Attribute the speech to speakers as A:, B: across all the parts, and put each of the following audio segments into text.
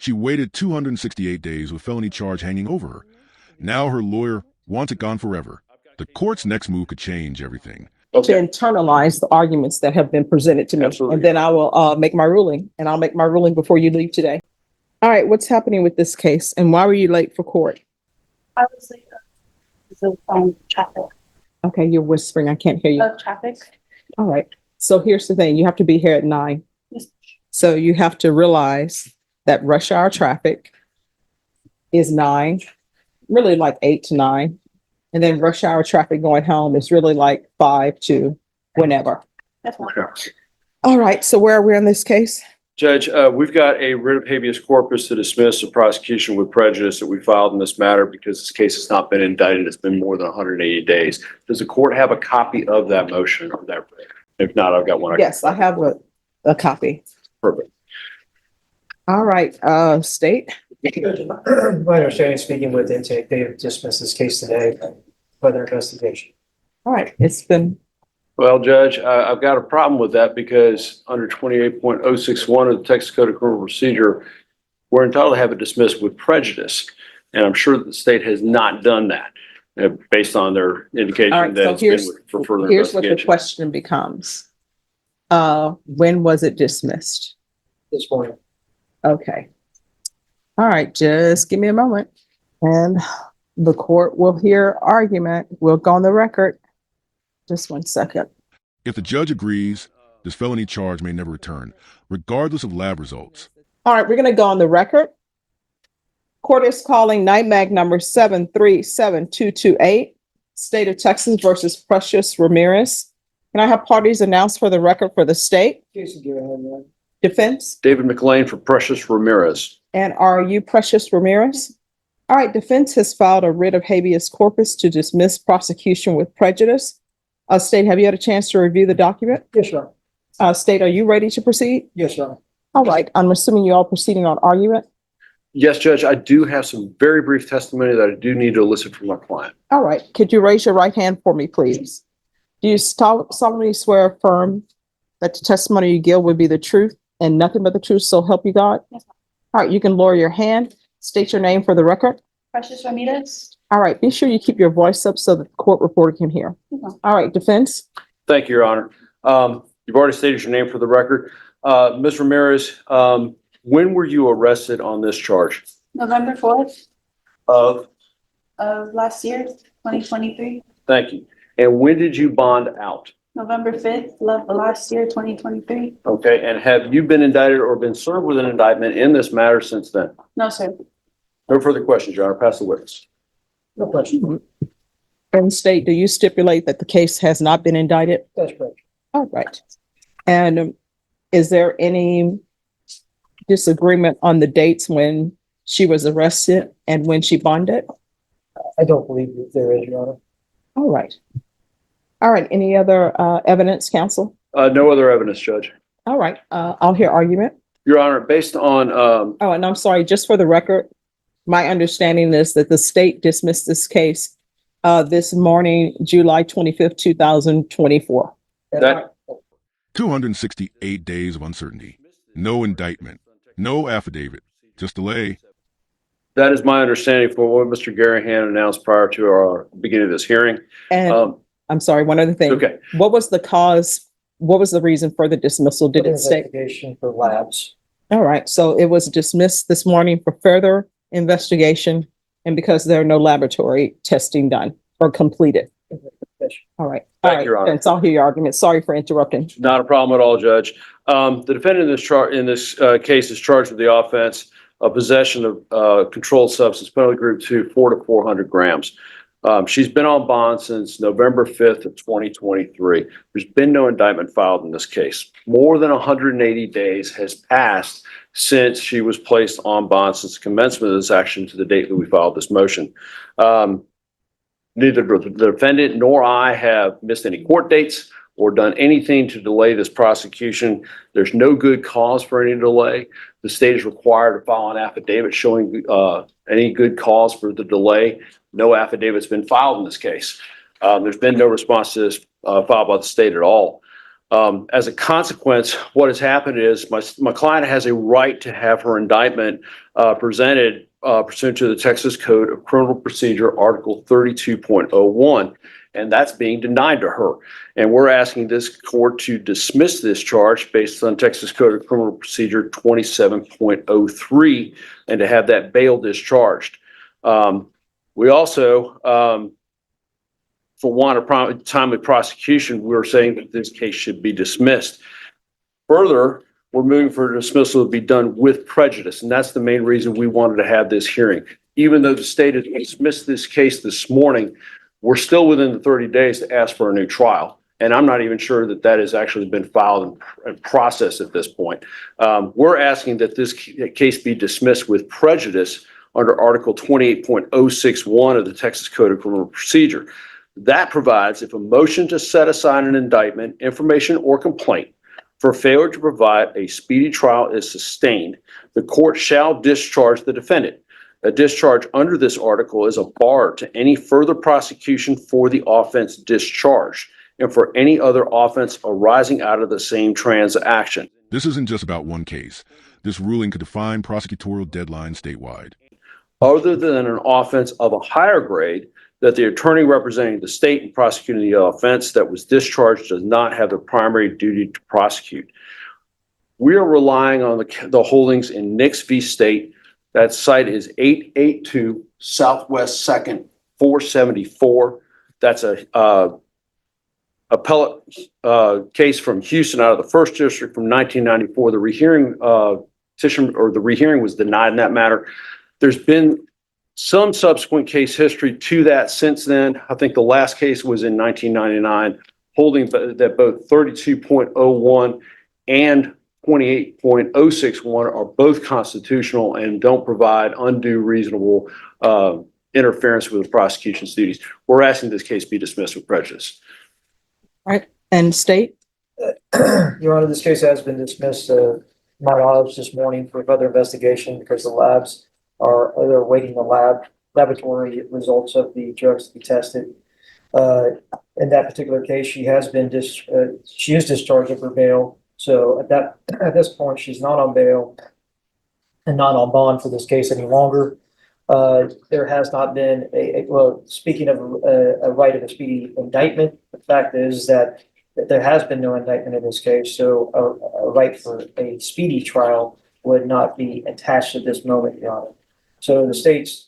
A: She waited 268 days with felony charge hanging over her. Now her lawyer wants it gone forever. The court's next move could change everything.
B: To internalize the arguments that have been presented to me.
C: Absolutely.
B: And then I will make my ruling, and I'll make my ruling before you leave today. All right, what's happening with this case, and why were you late for court?
D: I was late because of traffic.
B: Okay, you're whispering. I can't hear you.
D: Traffic.
B: All right. So here's the thing. You have to be here at 9.
D: Yes.
B: So you have to realize that rush hour traffic is 9, really like 8 to 9. And then rush hour traffic going home is really like 5 to whenever.
D: That's fine.
B: All right. So where are we on this case?
C: Judge, we've got a writ of habeas corpus to dismiss the prosecution with prejudice that we filed in this matter because this case has not been indicted. It's been more than 180 days. Does the court have a copy of that motion or that? If not, I've got one.
B: Yes, I have a copy.
C: Perfect.
B: All right, state.
E: My understanding, speaking with intake, they have dismissed this case today for their investigation.
B: All right, it's been,
C: Well, Judge, I've got a problem with that because under 28.061 of the Texas Code of Criminal Procedure, we're entitled to have it dismissed with prejudice. And I'm sure that the state has not done that based on their indication
B: all right,
C: that
B: so
C: it's been for further
B: here's what the
C: investigation.
B: question becomes. When was it dismissed?
E: This morning.
B: Okay. All right, just give me a moment. And the court will hear argument. We'll go on the record. Just 1 second.
A: If the judge agrees, this felony charge may never return, regardless of lab results.
B: All right, we're going to go on the record. Court is calling NIMAG number 737228, State of Texas versus Precious Ramirez. Can I have parties announced for the record for the state?
E: Jason, go ahead, man.
B: Defense?
C: David McLean for Precious Ramirez.
B: And are you Precious Ramirez? All right, defense has filed a writ of habeas corpus to dismiss prosecution with prejudice. State, have you had a chance to review the document?
E: Yes, sir.
B: State, are you ready to proceed?
E: Yes, sir.
B: All right, I'm assuming you all proceeding on argument.
C: Yes, Judge, I do have some very brief testimony that I do need to elicit from my client.
B: All right, could you raise your right hand for me, please? Do you solemnly swear or affirm that the testimony you give will be the truth and nothing but the truth, so help you God?
D: Yes, ma'am.
B: All right, you can lower your hand, state your name for the record.
D: Precious Ramirez.
B: All right, be sure you keep your voice up so that the court reporter can hear.
D: Mhm.
B: All right, defense?
C: Thank you, Your Honor. You've already stated your name for the record. Ms. Ramirez, when were you arrested on this charge?
D: November 4th
C: Of,
D: of last year, 2023.
C: thank you. And when did you bond out?
D: November 5th of last year, 2023.
C: Okay, and have you been indicted or been served with an indictment in this matter since then?
D: No, sir.
C: No further questions, Your Honor. Pass the witness.
E: No question.
B: And state, do you stipulate that the case has not been indicted?
E: That's correct.
B: All right. And is there any disagreement on the dates when she was arrested and when she bonded?
E: I don't believe that there is, Your Honor.
B: All right. All right. Any other evidence, counsel?
C: No other evidence, Judge.
B: All right. I'll hear argument.
C: Your Honor, based on,
B: Oh, and I'm sorry, just for the record, my understanding is that the state dismissed this case this morning, July 25th, 2024.
C: That-
A: 268 days of uncertainty. No indictment. No affidavit. Just delay.
C: that is my understanding for what Mr. Garahan announced prior to our beginning of this hearing.
B: And I'm sorry, one other thing.
C: Okay,
B: What was the cause? What was the reason for the dismissal? Did it say?
E: Investigation for labs.
B: All right. So it was dismissed this morning for further investigation and because there are no laboratory testing done or completed. All right. All
C: Thank
B: right.
C: you, Your Honor.
B: Thanks. I'll hear your argument. Sorry for interrupting.
C: not a problem at all, Judge. The defendant in this case is charged with the offense of possession of controlled substance, penalty group 2, 4 to 400 grams. She's been on bond since November 5th of 2023. There's been no indictment filed in this case. More than 180 days has passed since she was placed on bond since the commencement of this action to the date that we filed this motion. Neither the defendant nor I have missed any court dates or done anything to delay this prosecution. There's no good cause for any delay. The state is required to file an affidavit showing any good cause for the delay. No affidavit's been filed in this case. There's been no response to this filed by the state at all. As a consequence, what has happened is my client has a right to have her indictment presented pursuant to the Texas Code of Criminal Procedure, Article 32.01, and that's being denied to her. And we're asking this court to dismiss this charge based on Texas Code of Criminal Procedure 27.03 and to have that bail discharged. We also, for want of timely prosecution, we're saying that this case should be dismissed. Further, we're moving for dismissal to be done with prejudice, and that's the main reason we wanted to have this hearing. Even though the state has dismissed this case this morning, we're still within the 30 days to ask for a new trial. And I'm not even sure that that has actually been filed and processed at this point. We're asking that this case be dismissed with prejudice under Article 28.061 of the Texas Code of Criminal Procedure. That provides if a motion to set aside an indictment, information, or complaint for failure to provide a speedy trial is sustained, the court shall discharge the defendant. A discharge under this article is a bar to any further prosecution for the offense discharged and for any other offense arising out of the same transaction.
A: This isn't just about one case. This ruling could define prosecutorial deadlines statewide.
C: Other than an offense of a higher grade, that the attorney representing the state and prosecuting the offense that was discharged does not have the primary duty to prosecute. We are relying on the holdings in Nix v. State. That site is 882 Southwest 2nd, 474. That's a appellate case from Houston out of the First District from 1994. The rehearing petition or the rehearing was denied in that matter. There's been some subsequent case history to that since then. I think the last case was in 1999, holding that both 32.01 and 28.061 are both constitutional and don't provide undue reasonable interference with the prosecution's duties. We're asking this case be dismissed with prejudice.
B: All right, and state?
E: Your Honor, this case has been dismissed, my knowledge this morning for further investigation because the labs are they're awaiting the laboratory results of the drugs to be tested. In that particular case, she has been she is discharged of her bail. So at this point, she's not on bail and not on bond for this case any longer. There has not been well, speaking of a right of a speedy indictment, the fact is that there has been no indictment in this case. So a right for a speedy trial would not be attached at this moment, Your Honor. So the state's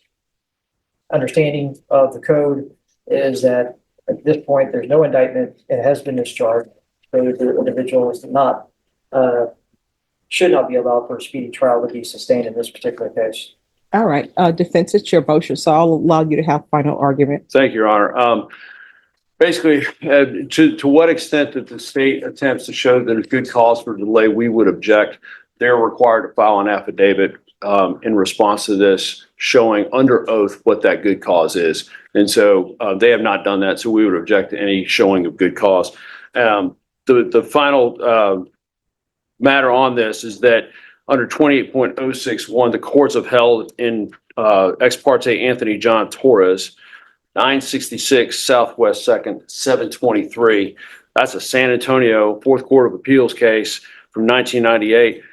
E: understanding of the code is that at this point, there's no indictment. It has been discharged. So the individual is not, should not be allowed for a speedy trial to be sustained in this particular case.
B: All right, defense, it's your motion, so I'll allow you to have final argument.
C: Thank you, Your Honor. Basically, to what extent that the state attempts to show that there's good cause for delay, we would object. They're required to file an affidavit in response to this, showing under oath what that good cause is. And so they have not done that, so we would object to any showing of good cause. The final matter on this is that under 28.061, the courts have held in ex parte Anthony John Torres, 966 Southwest 2nd, 723. That's a San Antonio Fourth Court of Appeals case from 1998,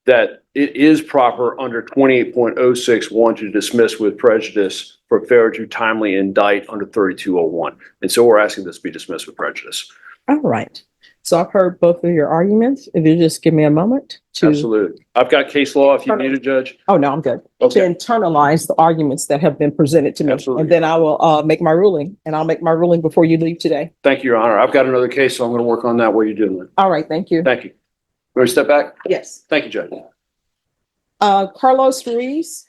C: that it is proper under 28.061 to dismiss with prejudice for failure to timely indict under 3201. And so we're asking this be dismissed with prejudice.
B: All right. So I've heard both of your arguments. If you just give me a moment to.
C: Absolutely. I've got case law if you need a judge.
B: Oh, no, I'm good.
C: Okay.
B: To internalize the arguments that have been presented to me.
C: Absolutely.
B: And then I will make my ruling, and I'll make my ruling before you leave today.
C: Thank you, Your Honor. I've got another case, so I'm going to work on that while you're doing it.
B: All right, thank you.
C: Thank you. Want to step back?
B: Yes.
C: Thank you, Judge.
B: Carlos Ruiz.